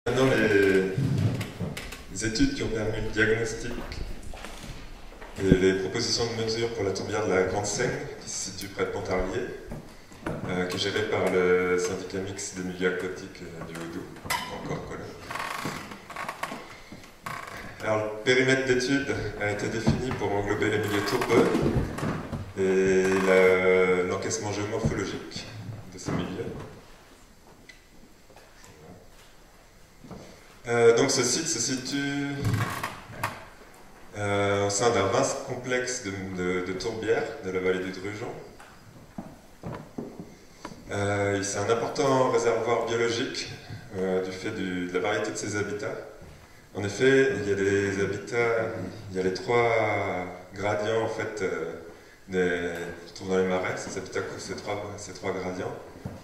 Maintenant, les études qui ont permis le diagnostic et les propositions de mesures pour la tourbière de la Grande Seigne, qui se situe près de Pontarlier, qui est gérée par le syndicat mixte des milieux aquatiques du Haut-Doubs, encore Colin. Alors, le périmètre d'étude a été défini pour englober les milieux tourbeux et l'encaissement géomorphologique de ces milieux. Donc ce site se situe au sein d'un vaste complexe de tourbières de la vallée du Drugeon. C'est un important réservoir biologique du fait de la variété de ses habitats. En effet, il y a des habitats, il y a les trois gradients en fait, qu'on trouve dans les marais. Ces habitats couvrent ces trois gradients,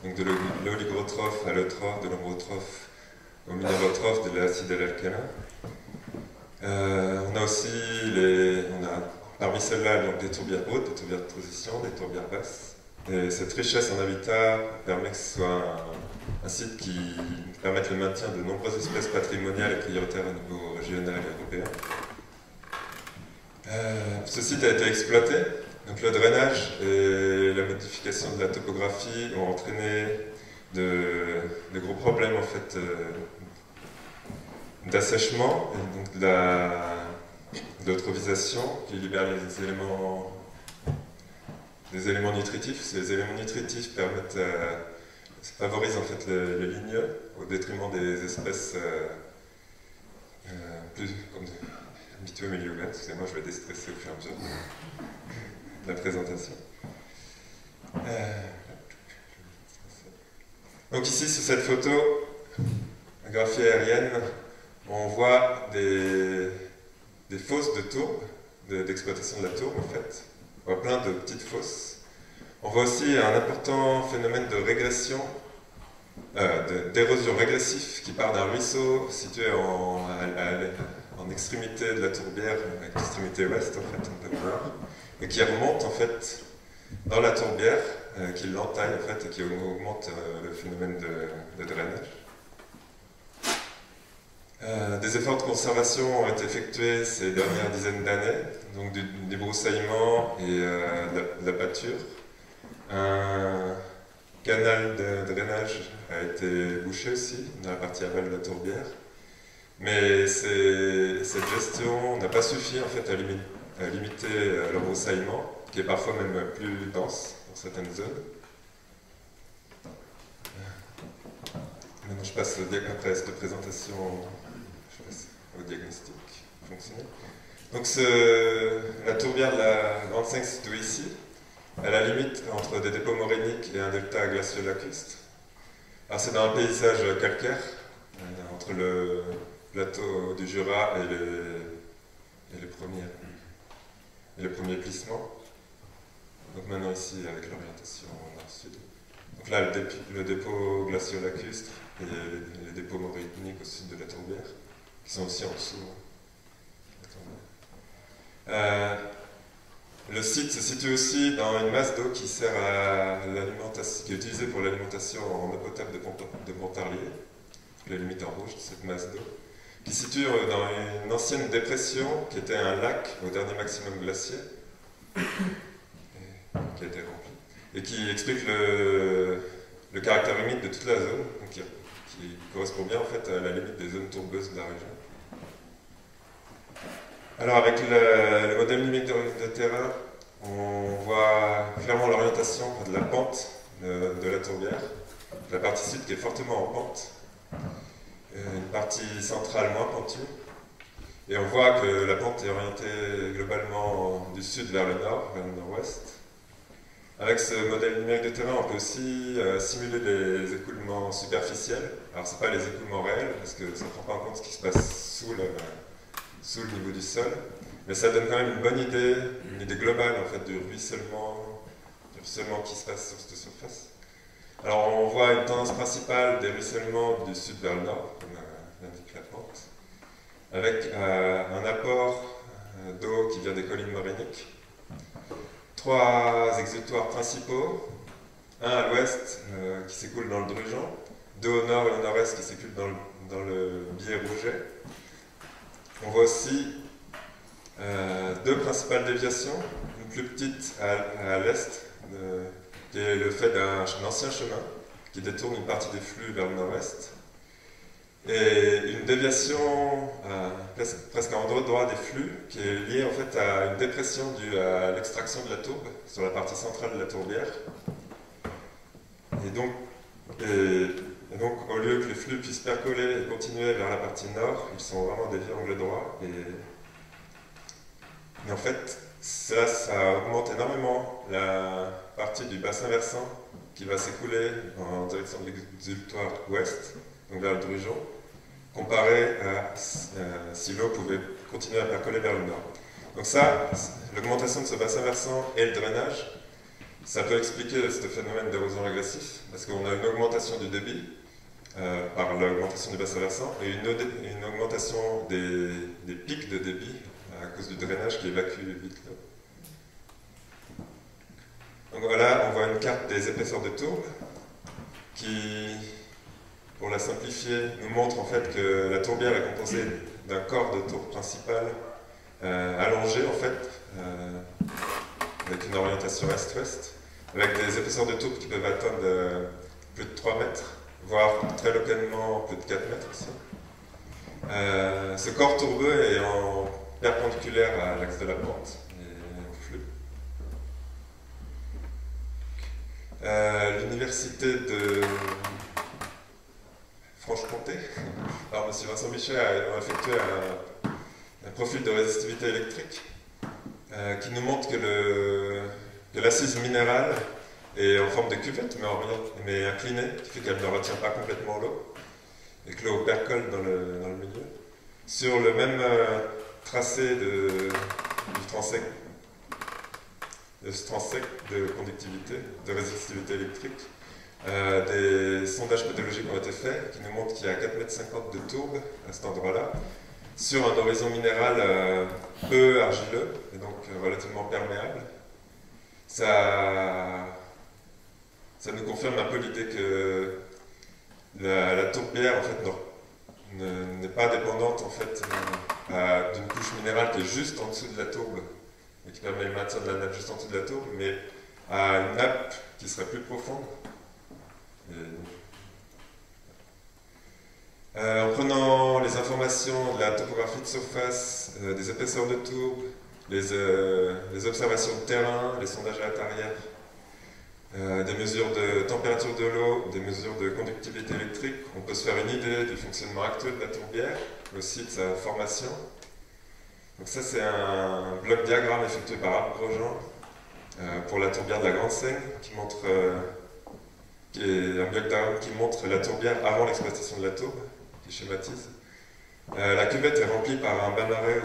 donc de l'oligotrophe à l'eutrophe, de l'ombrotrophe au minérotrophe, de l'acide à l'alcalin. On a aussi parmi celles-là donc des tourbières hautes, des tourbières de transition, des tourbières basses. Et cette richesse en habitat permet que ce soit un site qui permette le maintien de nombreuses espèces patrimoniales et prioritaires au niveau régional et européen. Ce site a été exploité. Donc le drainage et la modification de la topographie ont entraîné de gros problèmes en fait, d'assèchement et donc d'eutrophisation qui libère des éléments nutritifs. Ces éléments nutritifs favorisent en fait le ligneux au détriment des espèces plus habituées au milieu ouvert. Excusez-moi, je vais déstresser au fur et à mesure de la présentation. Donc ici, sur cette photographie aérienne, on voit des fosses de tourbe, d'exploitation de la tourbe en fait. On voit plein de petites fosses. On voit aussi un important phénomène de régression, d'érosion régressif qui part d'un ruisseau situé en extrémité de la tourbière, extrémité ouest en fait, on peut le voir, et qui remonte en fait dans la tourbière, qui l'entaille en fait et qui augmente le phénomène de drainage. Des efforts de conservation ont été effectués ces dernières dizaines d'années, donc du débroussaillement et de la pâture. Un canal de drainage a été bouché aussi dans la partie aval de la tourbière, mais cette gestion n'a pas suffi en fait à limiter le broussaillement, qui est parfois même plus dense dans certaines zones. Maintenant je passe après cette présentation au diagnostic fonctionnel. Donc la tourbière de la Grande Seigne se situe ici, à la limite entre des dépôts morainiques et un delta glaciolacustre. Alors c'est dans un paysage calcaire, entre le plateau du Jura et les premiers plissements. Donc maintenant ici avec l'orientation nord-sud. Donc là le dépôt glaciolacustre et les dépôts morainiques au sud de la tourbière, qui sont aussi en dessous. Le site se situe aussi dans une masse d'eau qui sert à l'alimentation, qui est utilisée pour l'alimentation en eau potable de Pontarlier, la limite en rouge de cette masse d'eau, qui se situe dans une ancienne dépression qui était un lac au dernier maximum glacier, qui a été rempli, et qui explique le caractère humide de toute la zone, donc qui correspond bien en fait à la limite des zones tourbeuses de la région. Alors avec le modèle numérique de terrain, on voit clairement l'orientation de la pente de la tourbière, la partie sud qui est fortement en pente, une partie centrale moins pentue, et on voit que la pente est orientée globalement du sud vers le nord, vers le nord-ouest. Avec ce modèle numérique de terrain, on peut aussi simuler les écoulements superficiels. Alors ce n'est pas les écoulements réels, parce que ça ne prend pas en compte ce qui se passe sous le niveau du sol, mais ça donne quand même une bonne idée, une idée globale en fait, du ruissellement qui se passe sur cette surface. Alors on voit une tendance principale des ruissellements du sud vers le nord, comme l'indique la pente, avec un apport d'eau qui vient des collines morainiques. Trois exutoires principaux, un à l'ouest qui s'écoule dans le Drugeon, deux au nord et au nord-est qui s'écoulent dans le Aubier-Rouget. On voit aussi deux principales déviations, une plus petite à l'est, qui est le fait d'un ancien chemin qui détourne une partie des flux vers le nord-est, et une déviation presque à endroit droit des flux qui est liée en fait à une dépression due à l'extraction de la tourbe sur la partie centrale de la tourbière. Et donc, au lieu que les flux puissent percoler et continuer vers la partie nord, ils sont vraiment déviés angle droit. Et en fait, ça augmente énormément la partie du bassin versant qui va s'écouler en direction de l'exutoire ouest, donc vers le Drugeon, comparé à si l'eau pouvait continuer à percoler vers le nord. Donc ça, l'augmentation de ce bassin versant et le drainage, ça peut expliquer ce phénomène d'érosion régressif, parce qu'on a une augmentation du débit par l'augmentation du bassin versant et une augmentation des pics de débit à cause du drainage qui évacue vite l'eau. Donc voilà, on voit une carte des épaisseurs de tourbe qui, pour la simplifier, nous montre en fait que la tourbière est composée d'un corps de tourbe principal allongé en fait, avec une orientation est-ouest, avec des épaisseurs de tourbe qui peuvent atteindre plus de 3 mètres, voire très localement plus de 4 mètres aussi. Ce corps tourbeux est en perpendiculaire à l'axe de la pente et au flux. L'université de Franche-Comté, alors M. Vincent Bichet a effectué un profil de résistivité électrique qui nous montre que l'assise minérale est en forme de cuvette mais inclinée, qui fait qu'elle ne retient pas complètement l'eau et que l'eau percole dans le milieu. Sur le même tracé du transect de conductivité, de résistivité électrique, des sondages pédologiques ont été faits qui nous montrent qu'il y a 4,50 m de tourbe à cet endroit-là, sur un horizon minéral peu argileux et donc relativement perméable. Ça nous confirme un peu l'idée que la tourbière en fait, n'est pas dépendante en fait, d'une couche minérale qui est juste en dessous de la tourbe et qui permet le maintien de la nappe juste en dessous de la tourbe, mais à une nappe qui serait plus profonde. En prenant les informations de la topographie de surface, des épaisseurs de tourbe, les observations de terrain, les sondages à la tarière, des mesures de température de l'eau, des mesures de conductivité électrique, on peut se faire une idée du fonctionnement actuel de la tourbière, aussi de sa formation. Donc ça c'est un bloc diagramme effectué par Arp Grosjean pour la tourbière de la Grande Seigne, qui est un bloc diagramme qui montre la tourbière avant l'exploitation de la tourbe, qui schématise. La cuvette est remplie par un bas-marais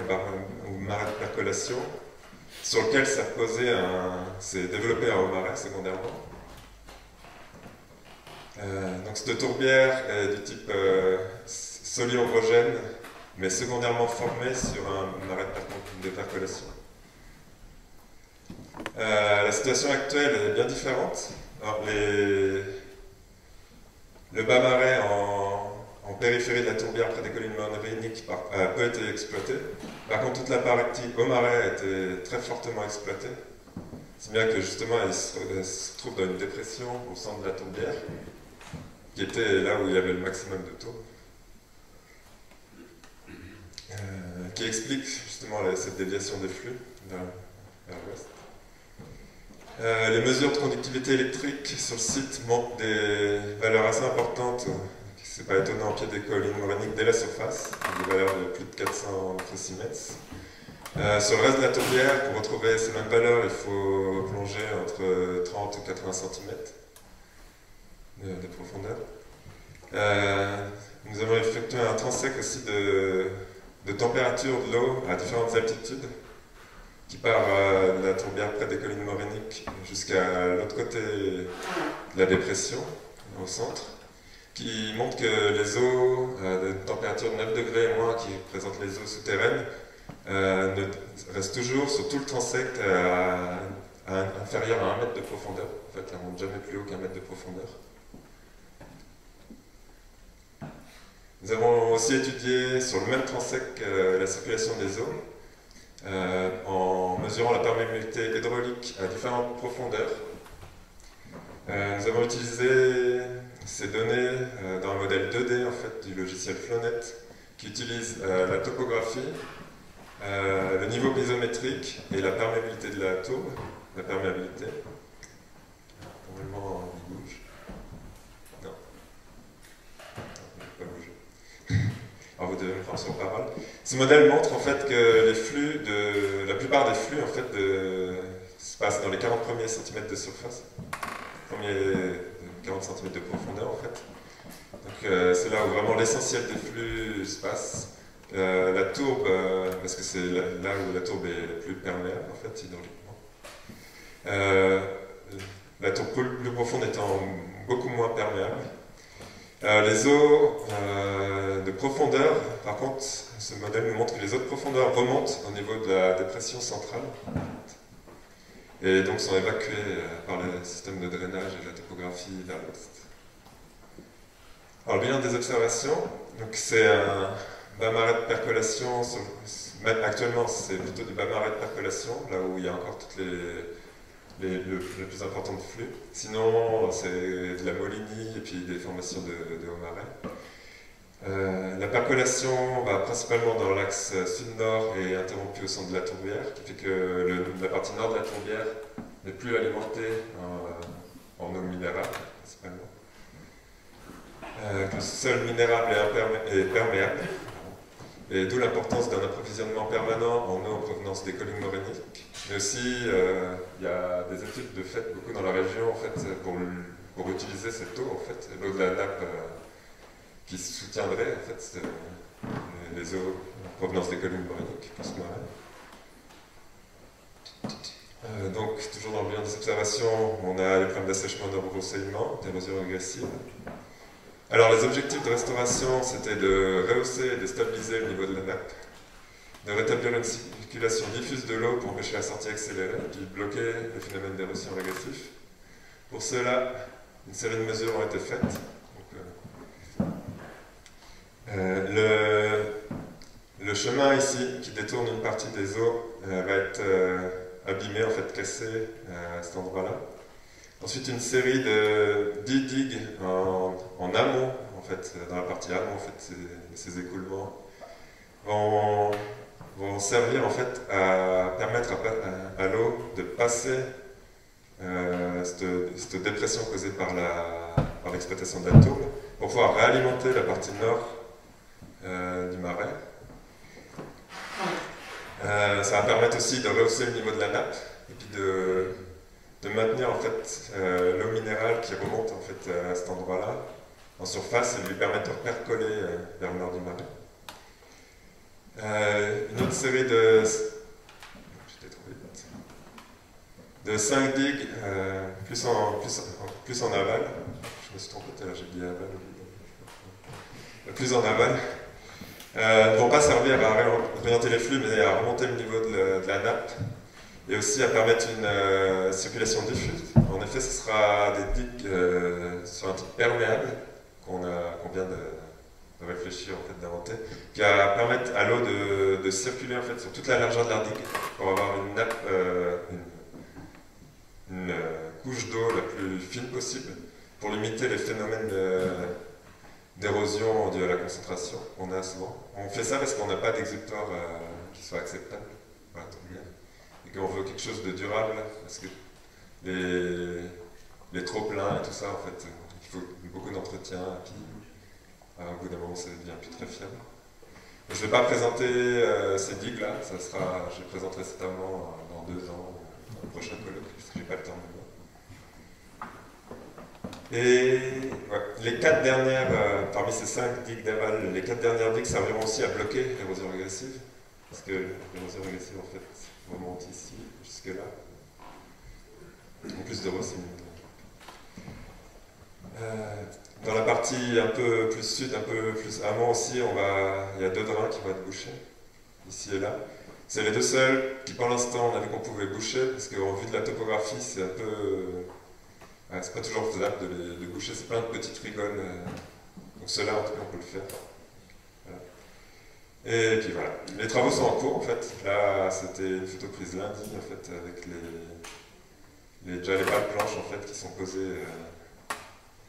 ou marais de percolation, sur lequel s'est développé un haut-marais secondairement. Donc cette tourbière est du type soliorogène, mais secondairement formée sur un marais de percolation. La situation actuelle est bien différente. Alors, le bas-marais en périphérie de la tourbière près des collines morainiques a peu été exploité. Par contre, toute la partie au marais a été très fortement exploitée. C'est bien que justement, il se trouve dans une dépression au centre de la tourbière, qui était là où il y avait le maximum de tourbe, qui explique justement cette déviation des flux vers l'ouest. Les mesures de conductivité électrique sur le site montrent des valeurs assez importantes, c'est pas étonnant, au pied des collines morainiques dès la surface, des valeurs de plus de 400 microsiemens. Sur le reste de la tourbière, pour retrouver ces mêmes valeurs, il faut plonger entre 30 et 80 cm de profondeur. Nous avons effectué un transect aussi de température de l'eau à différentes altitudes, qui part de la tourbière près des collines morainiques jusqu'à l'autre côté de la dépression, au centre, qui montre que les eaux de température de 9 degrés et moins, qui représentent les eaux souterraines, restent toujours sur tout le transect inférieur à 1 mètre de profondeur. En fait, elles ne montent jamais plus haut qu'1 mètre de profondeur. Nous avons aussi étudié sur le même transect la circulation des eaux en mesurant la perméabilité hydraulique à différentes profondeurs. Nous avons utilisé ces données dans un modèle 2D en fait, du logiciel Flownet qui utilise la topographie, le niveau piézométrique et la perméabilité de la tourbe, la perméabilité. Normalement, il bouge. Non. Il ne peut pas bouger. Alors vous devez me prendre sur parole. Ce modèle montre en fait que la plupart des flux en fait, se passent dans les 40 premiers centimètres de surface, premiers 40 cm de profondeur en fait. Donc c'est là où vraiment l'essentiel des flux se passe. La tourbe, parce que c'est là où la tourbe est la plus perméable en fait, hydrauliquement. La tourbe plus profonde étant beaucoup moins perméable. Les eaux de profondeur, par contre, ce modèle nous montre que les eaux de profondeur remontent au niveau de la dépression centrale et donc sont évacuées par le système de drainage et la topographie vers l'ouest. Alors, le bilan des observations, c'est un bas-marais de percolation. Actuellement, c'est plutôt du bas-marais de percolation, là où il y a encore toutes les plus importantes flux. Sinon, c'est de la molinie et puis des formations de hauts marais. La percolation va principalement dans l'axe sud-nord et interrompue au centre de la tourbière, qui fait que la partie nord de la tourbière n'est plus alimentée en eau minérale, principalement. Que le sol minérable est perméable, et d'où l'importance d'un approvisionnement permanent en eau en provenance des collines morainiques. Mais aussi, il y a des études de fait beaucoup dans la région en fait, pour utiliser cette eau, en fait, l'eau de la nappe qui soutiendrait en fait, les eaux en provenance des collines morainiques pour ce marais. Donc, toujours dans le bilan des observations, on a les problèmes d'assèchement, de rebroussaillement, d'érosion régressive. Alors, les objectifs de restauration, c'était de rehausser et de stabiliser le niveau de la nappe, de rétablir une circulation diffuse de l'eau pour empêcher la sortie accélérée, puis bloquer le phénomène d'érosion régressif. Pour cela, une série de mesures ont été faites. Donc, le chemin ici, qui détourne une partie des eaux, va être abîmé, en fait cassé à cet endroit-là. Ensuite, une série de 10 digues en amont, en fait, dans la partie amont, en fait, ces écoulements vont servir en fait à permettre à l'eau de passer cette dépression causée par l'exploitation de la tourbe pour pouvoir réalimenter la partie nord du marais. Ça va permettre aussi de rehausser le niveau de la nappe et puis de maintenir en fait l'eau minérale qui remonte en fait à cet endroit-là en surface et de lui permettre de percoler vers le nord du marais. Une autre série de 5 digues plus en aval. Je me suis trompé tout à l'heure, j'ai dit aval. Plus en aval. Ne vont pas servir à orienter les flux, mais à remonter le niveau de la nappe et aussi à permettre une circulation diffuse. En effet, ce sera des digues sur un type perméable qu'on vient de réfléchir, en fait, d'inventer, qui va permettre à l'eau de circuler en fait, sur toute la largeur de la digue pour avoir une nappe, une couche d'eau la plus fine possible pour limiter les phénomènes d'érosion due à la concentration qu'on a souvent. On fait ça parce qu'on n'a pas d'exutoire qui soit acceptable pour la tourbière et qu'on veut quelque chose de durable parce que les trop-pleins et tout ça, en fait, il faut beaucoup d'entretien et puis au bout d'un moment ça devient plus très fiable. Je ne vais pas présenter ces digues-là, je les présenterai certainement dans 2 ans, dans le prochain colloque, parce que je n'ai pas le temps maintenant. Et ouais, les 4 dernières, parmi ces 5 digues d'aval, les 4 dernières digues serviront aussi à bloquer l'érosion régressive, parce que l'érosion régressive en fait remonte ici, jusque là, en plus de Rossigny. Dans la partie un peu plus sud, un peu plus amont aussi, il y a 2 drains qui vont être bouchés, ici et là. C'est les 2 seuls qui, pour l'instant, on a vu qu'on pouvait boucher, parce qu'en vue de la topographie, c'est un peu... c'est pas toujours faisable de boucher, c'est plein de petites rigoles. Donc ceux-là, en tout cas, on peut le faire. Et puis voilà, les travaux sont en cours en fait. Là, c'était une photo prise lundi en fait, avec déjà les balles planches en fait qui sont posées,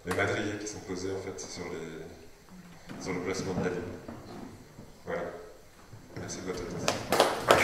les madriers qui sont posés en fait sur le placement de la ligne. Voilà. Merci de votre attention.